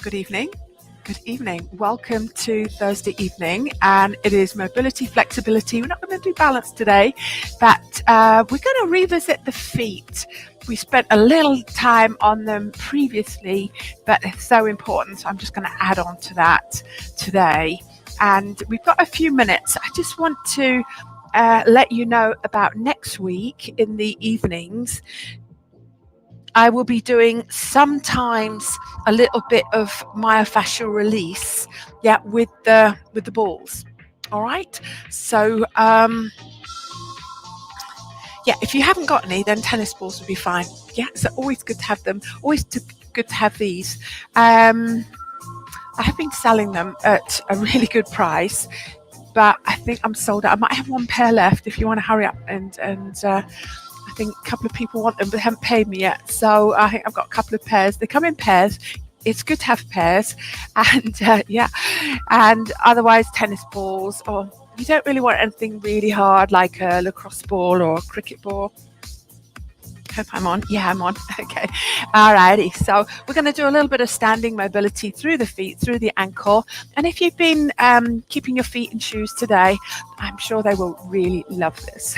Good evening. Good evening. Welcome to Thursday evening, and it is mobility, flexibility. We're not going to do balance today, but we're going to revisit the feet. We spent a little time on them previously, but it's so important, so I'm just going to add on to that today. And we've got a few minutes. I just want to let you know about next week in the evenings. I will be doing sometimes a little bit of myofascial release, with the balls. All right. So if you haven't got any, then tennis balls would be fine. Yeah, so always good to have them. Always good to have these. I have been selling them at a really good price, but I think I'm sold out. I might have one pair left if you want to hurry up and I think a couple of people want them but haven't paid me yet, so I think I've got a couple of pairs. They come in pairs. It's good to have pairs, and and otherwise tennis balls, or you don't really want anything really hard like a lacrosse ball or a cricket ball. Hope I'm on. Yeah, I'm on. Okay. Alrighty. So we're going to do a little bit of standing mobility through the feet, through the ankle. And if you've been keeping your feet in shoes today, I'm sure they will really love this.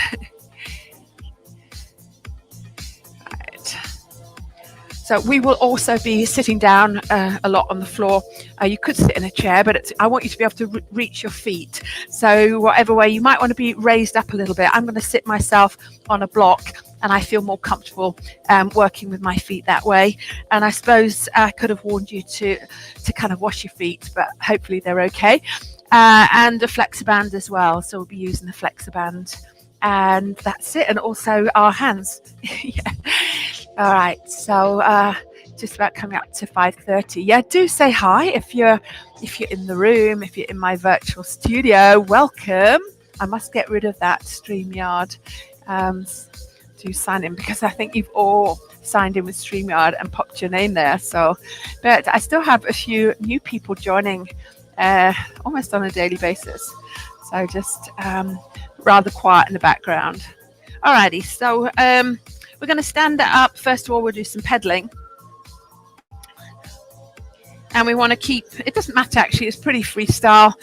So we will also be sitting down a lot on the floor. You could sit in a chair, but I want you to be able to reach your feet. So whatever way, you might want to be raised up a little bit. I'm going to sit myself on a block, and I feel more comfortable working with my feet that way. And I suppose I could have warned you to kind of wash your feet, but hopefully they're okay. And a flexiband as well. So we'll be using the flexiband. And that's it. And also our hands. Yeah. All right. So just about coming up to 5:30. Yeah, do say hi if you're in the room, if you're in my virtual studio. Welcome. I must get rid of that StreamYard to sign in, because I think you've all signed in with StreamYard and popped your name there. So, but I still have a few new people joining almost on a daily basis. So just rather quiet in the background. Alrighty, so we're going to stand up. First of all, we'll do some pedaling. And we want to keep, it doesn't matter actually, it's pretty freestyle.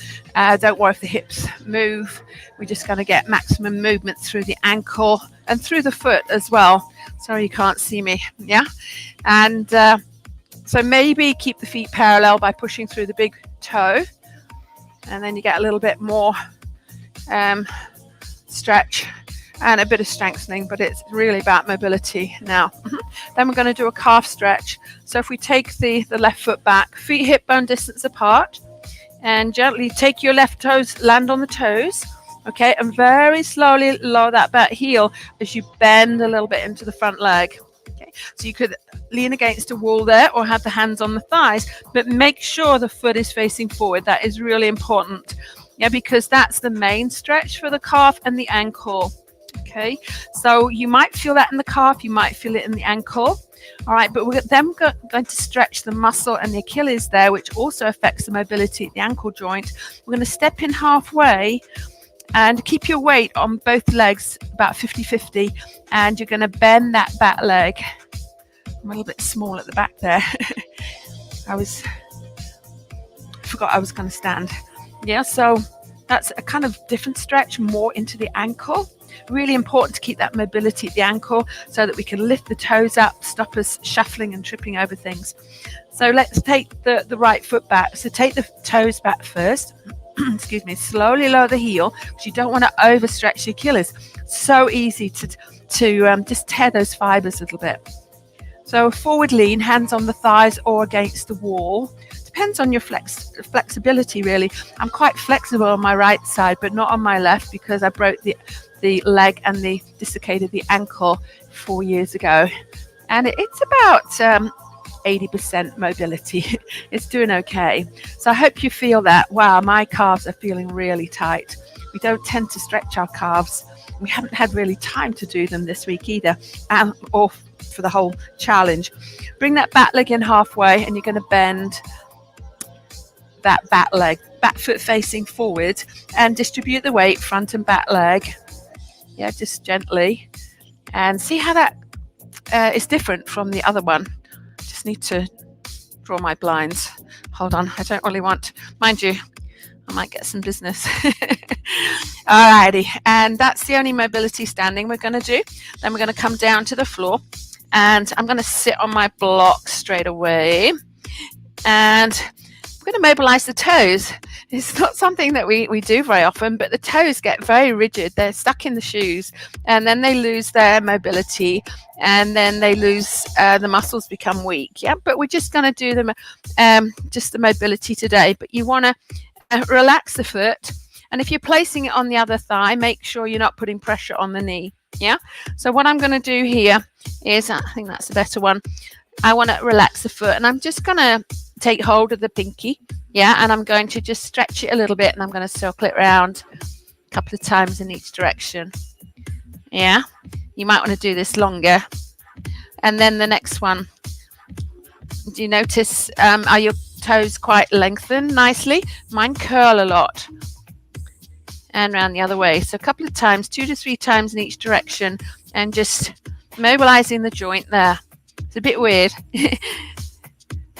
Don't worry if the hips move. We're just going to get maximum movement through the ankle and through the foot as well. Sorry you can't see me, yeah? And so maybe keep the feet parallel by pushing through the big toe. And then you get a little bit more stretch and a bit of strengthening, but it's really about mobility now. Then we're going to do a calf stretch. So if we take the left foot back, feet hip bone distance apart, and gently take your left toes, land on the toes, okay, and very slowly lower that back heel as you bend a little bit into the front leg. Okay, so you could lean against a wall there or have the hands on the thighs, but make sure the foot is facing forward. That is really important, yeah, because that's the main stretch for the calf and the ankle. Okay, so you might feel that in the calf, you might feel it in the ankle. All right, but we're then going to stretch the muscle and the Achilles there, which also affects the mobility at the ankle joint. We're going to step in halfway and keep your weight on both legs about 50-50, and you're going to bend that back leg. I'm a little bit small at the back there. I forgot I was going to stand. Yeah, so that's a kind of different stretch, more into the ankle. Really important to keep that mobility at the ankle so that we can lift the toes up, stop us shuffling and tripping over things. So let's take the right foot back. So take the toes back first. Excuse me. Slowly lower the heel, because you don't want to overstretch the Achilles. So easy to just tear those fibers a little bit. So forward lean, hands on the thighs or against the wall. Depends on your flexibility, really. I'm quite flexible on my right side, but not on my left, because I broke the leg and dislocated the ankle 4 years ago. And it's about 80% mobility. It's doing okay. So I hope you feel that. Wow, my calves are feeling really tight. We don't tend to stretch our calves. We haven't had really time to do them this week either, or for the whole challenge. Bring that back leg in halfway, and you're going to bend that back leg, back foot facing forward, and distribute the weight front and back leg. Yeah, just gently, and see how that is different from the other one. Just need to draw my blinds. hold on, I don't really want, mind you, I might get some business. Alrighty, and that's the only mobility standing we're going to do. Then we're going to come down to the floor, and I'm going to sit on my block straight away, and I'm going to mobilize the toes. It's not something that we do very often, but the toes get very rigid. They're stuck in the shoes, and then they lose their mobility, and then they lose, the muscles become weak. Yeah, but we're just going to do them, just the mobility today. But you want to relax the foot, and if you're placing it on the other thigh, make sure you're not putting pressure on the knee. Yeah, so what I'm going to do here is, I think that's a better one, I want to relax the foot, and I'm just going to take hold of the pinky, yeah, and I'm going to just stretch it a little bit, and I'm going to circle it around a couple of times in each direction. Yeah, you might want to do this longer. And then the next one, do you notice, are your toes quite lengthened nicely? Mine curl a lot. And around the other way. So a couple of times, 2 to 3 times in each direction, and just mobilizing the joint there. It's a bit weird.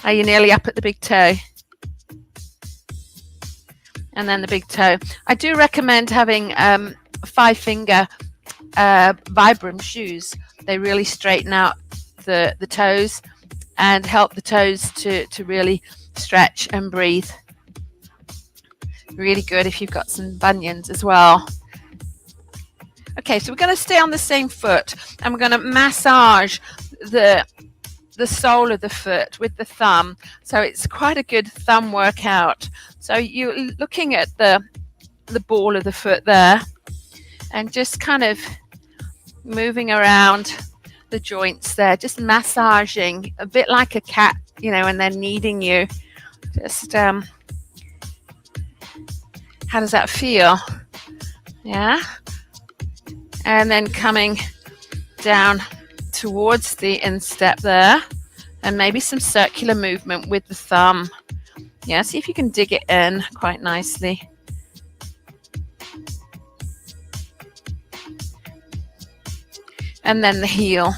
Are you nearly up at the big toe? And then the big toe. I do recommend having 5-finger Vibram shoes. They really straighten out the toes and help the toes to really stretch and breathe. Really good if you've got some bunions as well. Okay, so we're going to stay on the same foot, and we're going to massage the sole of the foot with the thumb. So it's quite a good thumb workout. So you're looking at the ball of the foot there, and just kind of moving around the joints there, just massaging, a bit like a cat, you know, and they're kneading you. Just how does that feel? Yeah. And then coming down towards the instep there, and maybe some circular movement with the thumb. Yeah, see if you can dig it in quite nicely. And then the heel.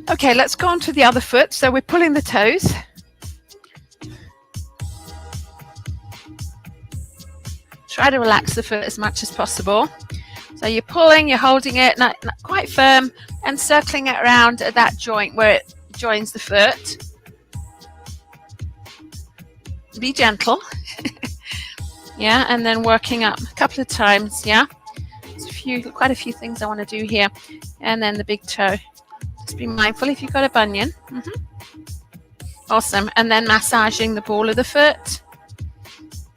Okay, let's go on to the other foot. So we're pulling the toes. Try to relax the foot as much as possible. So you're pulling, you're holding it, not quite firm, and circling it around at that joint where it joins the foot. Be gentle. Yeah, and then working up a couple of times. Yeah, there's quite a few things I want to do here. And then the big toe. Just be mindful if you've got a bunion. Awesome. And then massaging the ball of the foot.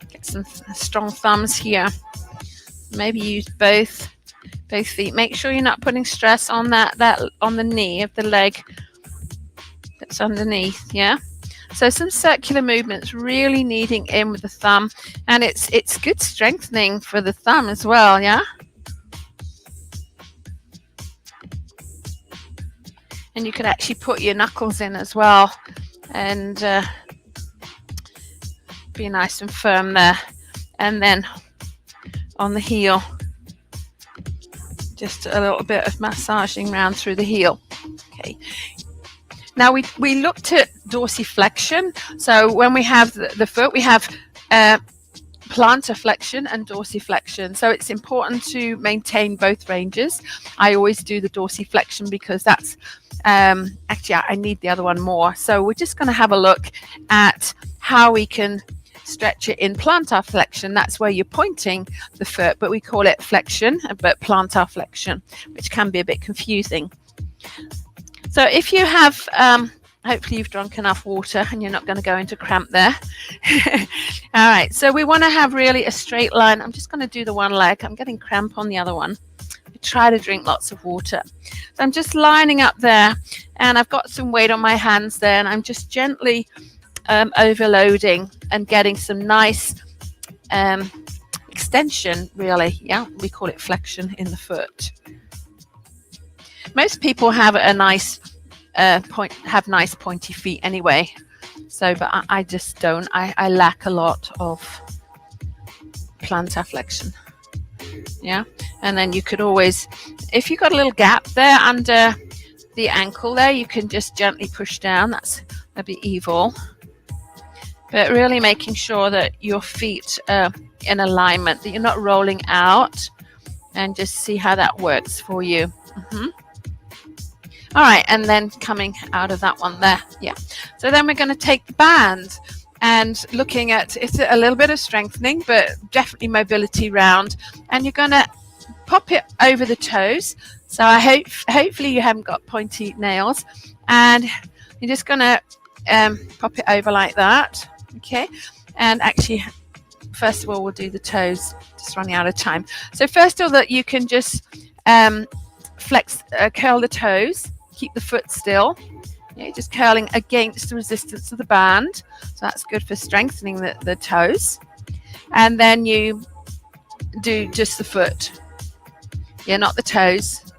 Get some strong thumbs here. Maybe use both feet. Make sure you're not putting stress on that on the knee of the leg that's underneath. Yeah. So some circular movements, really kneading in with the thumb, and it's good strengthening for the thumb as well. Yeah. And you can actually put your knuckles in as well, and be nice and firm there. And then on the heel, just a little bit of massaging round through the heel. Okay. Now we looked at dorsiflexion. So when we have the foot, we have plantar flexion and dorsiflexion. So it's important to maintain both ranges. I always do the dorsiflexion because that's actually I need the other one more. So we're just going to have a look at how we can stretch it in plantar flexion. That's where you're pointing the foot, but we call it flexion, but plantar flexion, which can be a bit confusing. So if you have, hopefully you've drunk enough water and you're not going to go into cramp there. All right, so we want to have really a straight line. I'm just going to do the one leg. I'm getting cramp on the other one. Try to drink lots of water. So I'm just lining up there, and I've got some weight on my hands there, and I'm just gently overloading and getting some nice extension, really. Yeah, we call it flexion in the foot. Most people have a nice nice pointy feet anyway. So, but I just don't. I lack a lot of plantar flexion. Yeah, and then you could always, if you've got a little gap there under the ankle there, you can just gently push down. That'd be evil. But really making sure that your feet are in alignment, that you're not rolling out, and just see how that works for you. All right, and then coming out of that one there. Yeah. So then we're going to take the band and looking at, it's a little bit of strengthening, but definitely mobility round. And you're going to pop it over the toes. So hopefully you haven't got pointy nails. And you're just going to pop it over like that. Okay. And actually, first of all, we'll do the toes, just running out of time. So first of all, that you can just curl the toes, keep the foot still. Yeah, just curling against the resistance of the band. So that's good for strengthening the toes. And then you do just the foot. Yeah, not the toes.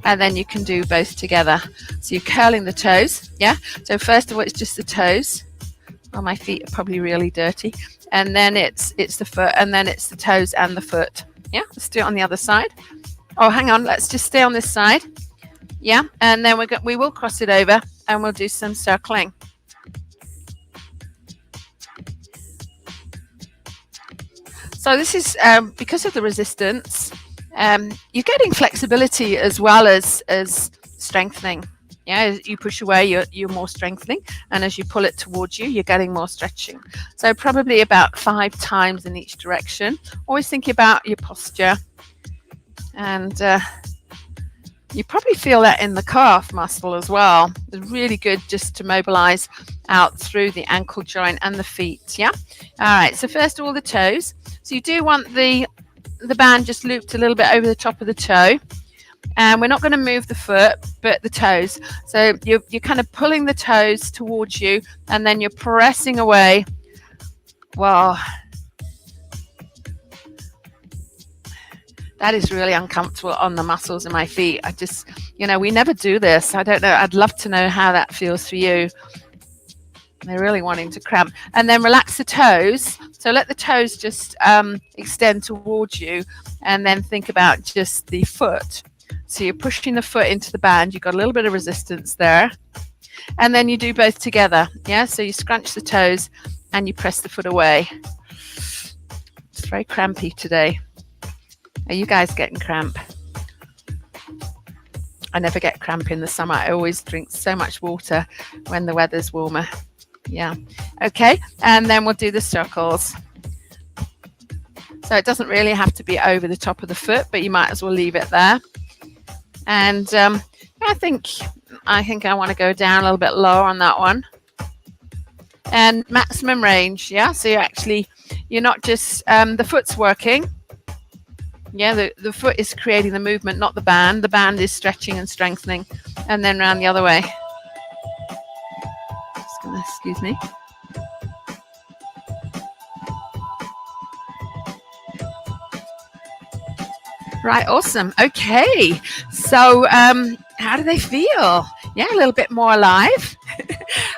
And then you can do both together. So you're curling the toes. Yeah. So first of all, it's just the toes. Oh, my feet are probably really dirty. And then it's the foot, and then it's the toes and the foot. Yeah. Let's do it on the other side. Oh, hang on. Let's just stay on this side. Yeah, and then we will cross it over and we'll do some circling. So this is because of the resistance, you're getting flexibility as well as strengthening. Yeah, as you push away, you're more strengthening, and as you pull it towards you, you're getting more stretching. So probably about 5 times in each direction. Always think about your posture, and you probably feel that in the calf muscle as well. It's really good just to mobilize out through the ankle joint and the feet. Yeah. All right. So first of all, the toes. So you do want the band just looped a little bit over the top of the toe, and we're not going to move the foot, but the toes. So you're kind of pulling the toes towards you, and then you're pressing away. Wow. That is really uncomfortable on the muscles in my feet. I just, we never do this. I don't know. I'd love to know how that feels for you. They're really wanting to cramp. And then relax the toes. So let the toes just extend towards you, and then think about just the foot. So you're pushing the foot into the band. You've got a little bit of resistance there. And then you do both together. Yeah. So you scrunch the toes and you press the foot away. It's very crampy today. Are you guys getting cramp? I never get cramp in the summer. I always drink so much water when the weather's warmer. Yeah. Okay. And then we'll do the circles. So it doesn't really have to be over the top of the foot, but you might as well leave it there. And I think I want to go down a little bit lower on that one. And maximum range. Yeah. So you're not just, the foot's working. Yeah, the foot is creating the movement, not the band. The band is stretching and strengthening. And then round the other way. Just gonna, excuse me. Right, awesome. Okay, so how do they feel? Yeah, a little bit more alive.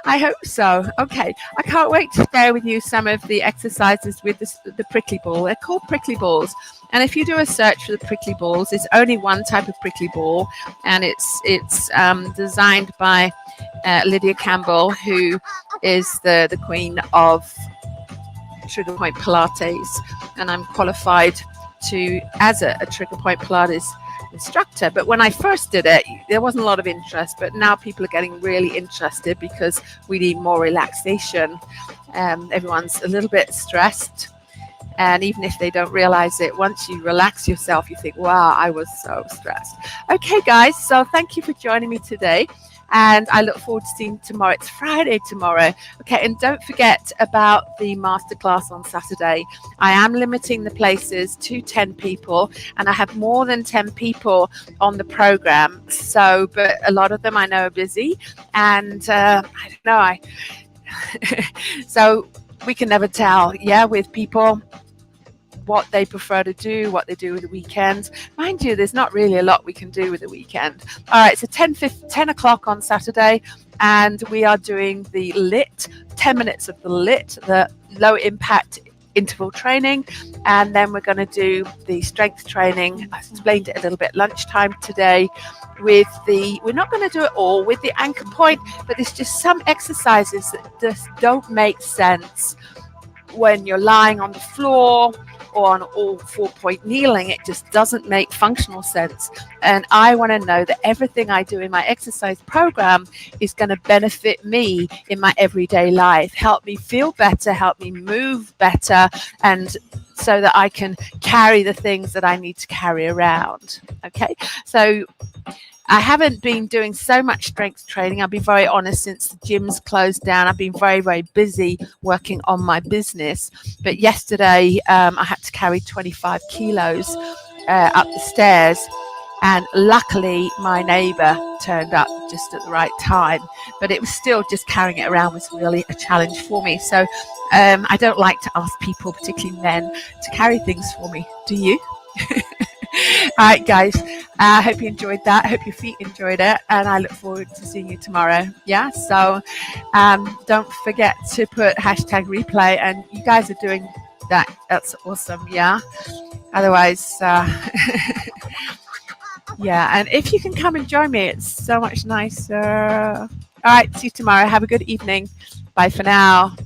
I hope so. Okay, I can't wait to share with you some of the exercises with the prickly ball. They're called prickly balls. And if you do a search for the prickly balls, it's only one type of prickly ball, and it's designed by Lydia Campbell, who is the queen of Trigger Point Pilates, and I'm qualified as a Trigger Point Pilates instructor. But when I first did it, there wasn't a lot of interest, but now people are getting really interested because we need more relaxation. Everyone's a little bit stressed. And even if they don't realize it, once you relax yourself, you think, wow, I was so stressed. Okay, guys, so thank you for joining me today. And I look forward to seeing you tomorrow. It's Friday tomorrow. Okay, and don't forget about the masterclass on Saturday. I am limiting the places to 10 people, and I have more than 10 people on the program. So, but a lot of them I know are busy, and I don't know. So we can never tell, with people, what they prefer to do, what they do with the weekends. Mind you, there's not really a lot we can do with the weekend. All right, so 10 o'clock on Saturday, and we are doing the LIT, 10 minutes of the LIT, the low impact interval training, and then we're going to do the strength training. I explained it a little bit lunchtime today. We're not going to do it all with the anchor point, but there's just some exercises that just don't make sense when you're lying on the floor or on all 4-point kneeling. It just doesn't make functional sense. And I want to know that everything I do in my exercise program is going to benefit me in my everyday life, help me feel better, help me move better, and so that I can carry the things that I need to carry around. Okay, so I haven't been doing so much strength training. I'll be very honest, since the gym's closed down. I've been very, very busy working on my business. But yesterday, I had to carry 25 kilos up the stairs. And luckily, my neighbour turned up just at the right time. But it was still, just carrying it around was really a challenge for me. So I don't like to ask people, particularly men, to carry things for me. Do you? All right, guys, I hope you enjoyed that. I hope your feet enjoyed it, and I look forward to seeing you tomorrow. Yeah, so don't forget to put #replay, and you guys are doing that. That's awesome. Yeah, otherwise yeah, and if you can come and join me, it's so much nicer. All right, see you tomorrow. Have a good evening. Bye for now.